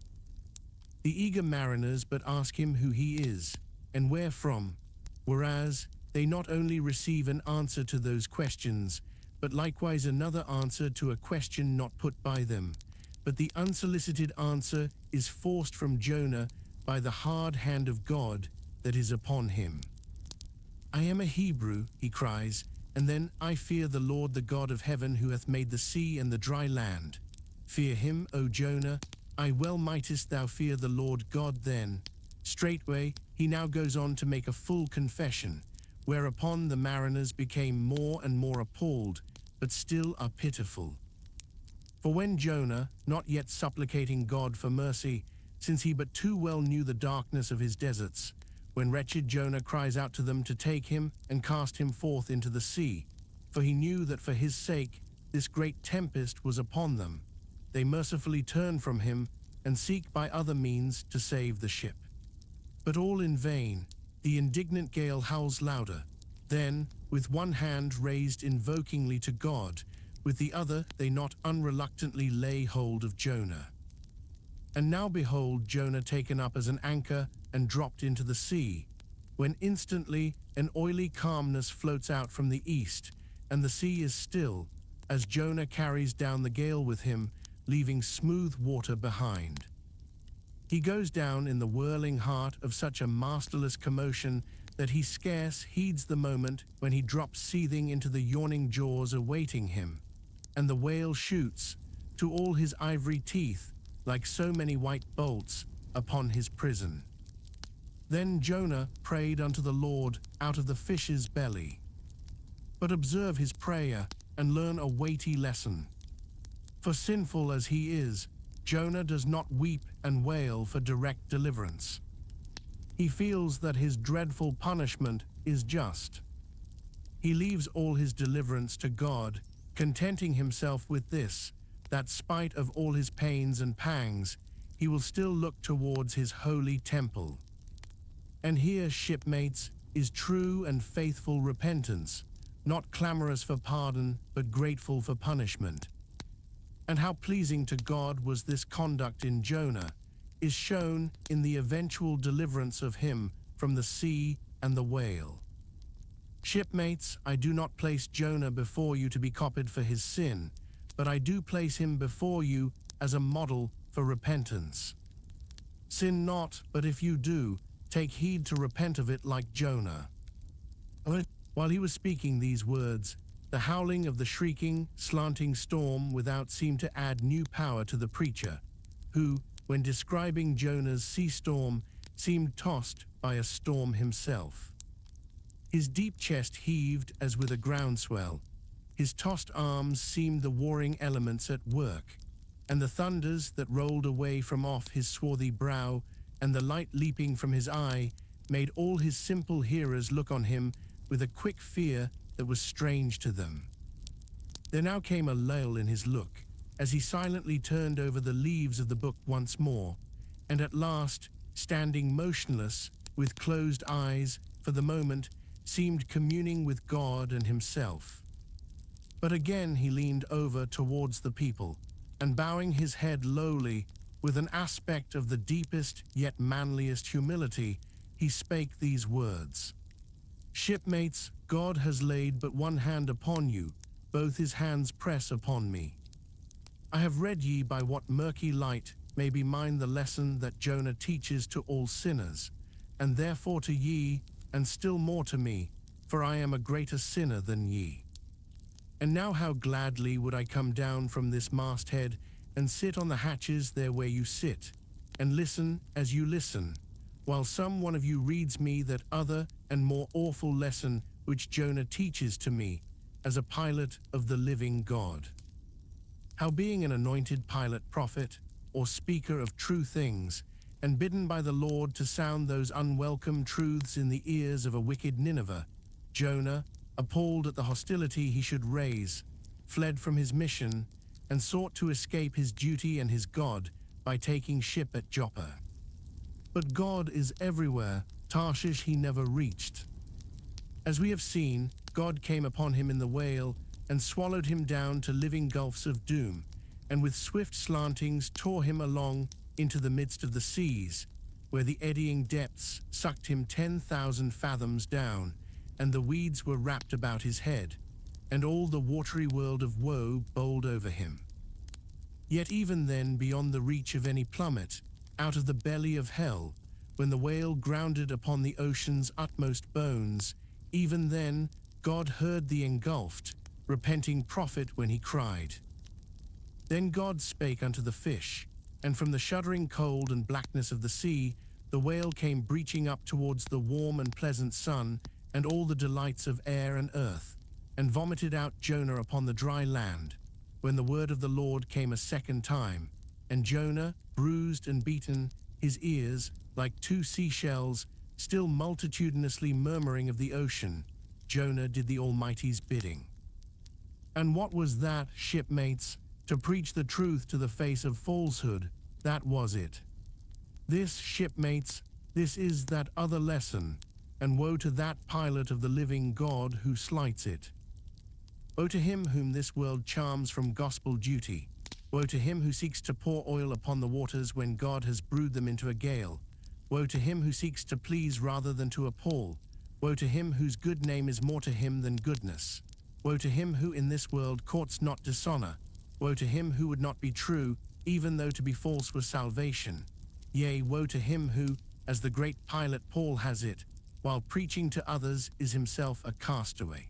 [SPEAKER 2] The eager mariners but ask him who he is, and where from, whereas they not only receive an answer to those questions, but likewise another answer to a question not put by them. But the unsolicited answer is forced from Jonah by the hard hand of God that is upon him. I am a Hebrew, he cries, and then I fear the Lord, the God of heaven, who hath made the sea and the dry land. Fear him, O Jonah, I well mightest thou fear the Lord God then. Straightway he now goes on to make a full confession, whereupon the mariners became more and more appalled, but still are pitiful. For when Jonah, not yet supplicating God for mercy, since he but too well knew the darkness of his deserts, when wretched Jonah cries out to them to take him and cast him forth into the sea, for he knew that for his sake this great tempest was upon them, they mercifully turn from him and seek by other means to save the ship. But all in vain, the indignant gale howls louder. Then, with one hand raised invokingly to God, with the other they not unreluctantly lay hold of Jonah. And now behold Jonah taken up as an anchor and dropped into the sea, when instantly an oily calmness floats out from the east, and the sea is still, as Jonah carries down the gale with him, leaving smooth water behind. He goes down in the whirling heart of such a masterless commotion that he scarce heeds the moment when he drops seething into the yawning jaws awaiting him, and the whale shoots, to all his ivory teeth, like so many white bolts, upon his prison. Then Jonah prayed unto the Lord out of the fish's belly. But observe his prayer and learn a weighty lesson. For sinful as he is, Jonah does not weep and wail for direct deliverance. He feels that his dreadful punishment is just. He leaves all his deliverance to God, contenting himself with this, that spite of all his pains and pangs, he will still look towards his holy temple. And here, shipmates, is true and faithful repentance, not clamorous for pardon, but grateful for punishment. And how pleasing to God was this conduct in Jonah, is shown in the eventual deliverance of him from the sea and the whale. Shipmates, I do not place Jonah before you to be copied for his sin, but I do place him before you as a model for repentance. Sin not, but if you do, take heed to repent of it like Jonah. While he was speaking these words, the howling of the shrieking, slanting storm without seemed to add new power to the preacher, who, when describing Jonah's sea storm, seemed tossed by a storm himself. His deep chest heaved as with a groundswell, his tossed arms seemed the warring elements at work, and the thunders that rolled away from off his swarthy brow and the light leaping from his eye made all his simple hearers look on him with a quick fear that was strange to them. There now came a lull in his look, as he silently turned over the leaves of the book once more, and at last, standing motionless, with closed eyes, for the moment, seemed communing with God and himself. But again he leaned over towards the people, and bowing his head lowly, with an aspect of the deepest yet manliest humility, he spake these words: "Shipmates, God has laid but one hand upon you, both his hands press upon me. I have read ye by what murky light may be mine the lesson that Jonah teaches to all sinners, and therefore to ye, and still more to me, for I am a greater sinner than ye. And now how gladly would I come down from this masthead, and sit on the hatches there where you sit, and listen as you listen, while some one of you reads me that other and more awful lesson which Jonah teaches to me, as a pilot of the living God. How being an anointed pilot prophet, or speaker of true things, and bidden by the Lord to sound those unwelcome truths in the ears of a wicked Nineveh, Jonah, appalled at the hostility he should raise, fled from his mission, and sought to escape his duty and his God by taking ship at Joppa. But God is everywhere, Tarshish he never reached. As we have seen, God came upon him in the whale, and swallowed him down to living gulfs of doom, and with swift slantings tore him along into the midst of the seas, where the eddying depths sucked him 10,000 fathoms down, and the weeds were wrapped about his head, and all the watery world of woe bowled over him. Yet even then, beyond the reach of any plummet, out of the belly of hell, when the whale grounded upon the ocean's utmost bones, even then God heard the engulfed, repenting prophet when he cried. Then God spake unto the fish, and from the shuddering cold and blackness of the sea, the whale came breaching up towards the warm and pleasant sun, and all the delights of air and earth, and vomited out Jonah upon the dry land, when the word of the Lord came a second time, and Jonah, bruised and beaten, his ears, like two seashells, still multitudinously murmuring of the ocean, Jonah did the Almighty's bidding. And what was that, shipmates? To preach the truth to the face of falsehood, that was it. This, shipmates, this is that other lesson, and woe to that pilot of the living God who slights it. Woe to him whom this world charms from gospel duty. Woe to him who seeks to pour oil upon the waters when God has brewed them into a gale. Woe to him who seeks to please rather than to appall. Woe to him whose good name is more to him than goodness. Woe to him who in this world courts not dishonor. Woe to him who would not be true, even though to be false was salvation. Yea, woe to him who, as the great pilot Paul has it, while preaching to others is himself a castaway.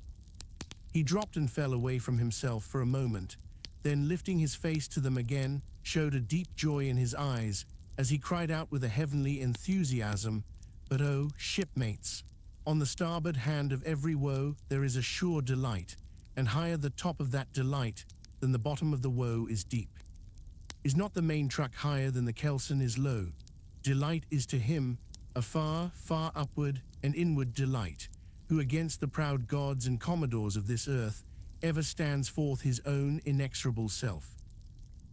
[SPEAKER 2] He dropped and fell away from himself for a moment, then lifting his face to them again, showed a deep joy in his eyes, as he cried out with a heavenly enthusiasm, "But oh, shipmates, on the starboard hand of every woe there is a sure delight, and higher the top of that delight than the bottom of the woe is deep. Is not the main truck higher than the kelson is low? Delight is to him a far, far upward and inward delight, who against the proud gods and commodores of this earth ever stands forth his own inexorable self.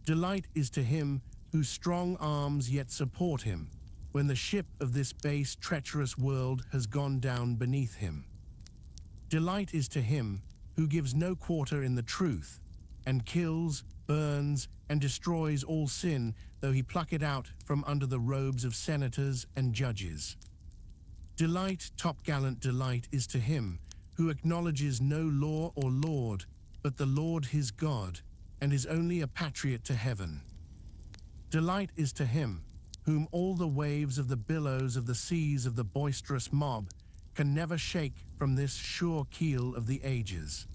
[SPEAKER 2] Delight is to him whose strong arms yet support him, when the ship of this base, treacherous world has gone down beneath him. Delight is to him who gives no quarter in the truth, and kills, burns, and destroys all sin, though he pluck it out from under the robes of senators and judges. Delight, topgallant delight, is to him who acknowledges no law or lord, but the Lord his God, and is only a patriot to heaven. Delight is to him whom all the waves of the billows of the seas of the boisterous mob can never shake from this sure keel of the ages.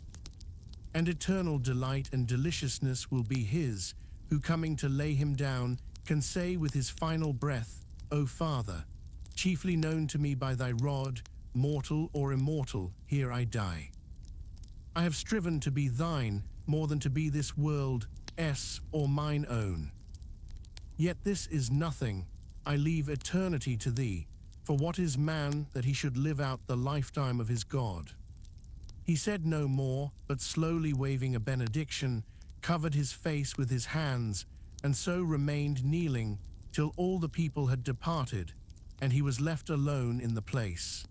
[SPEAKER 2] And eternal delight and deliciousness will be his, who coming to lay him down, can say with his final breath, O Father, chiefly known to me by thy rod, mortal or immortal, here I die. I have striven to be thine more than to be this world's or mine own. Yet this is nothing, I leave eternity to thee, for what is man that he should live out the lifetime of his God? He said no more, but slowly waving a benediction, covered his face with his hands, and so remained kneeling till all the people had departed, and he was left alone in the place.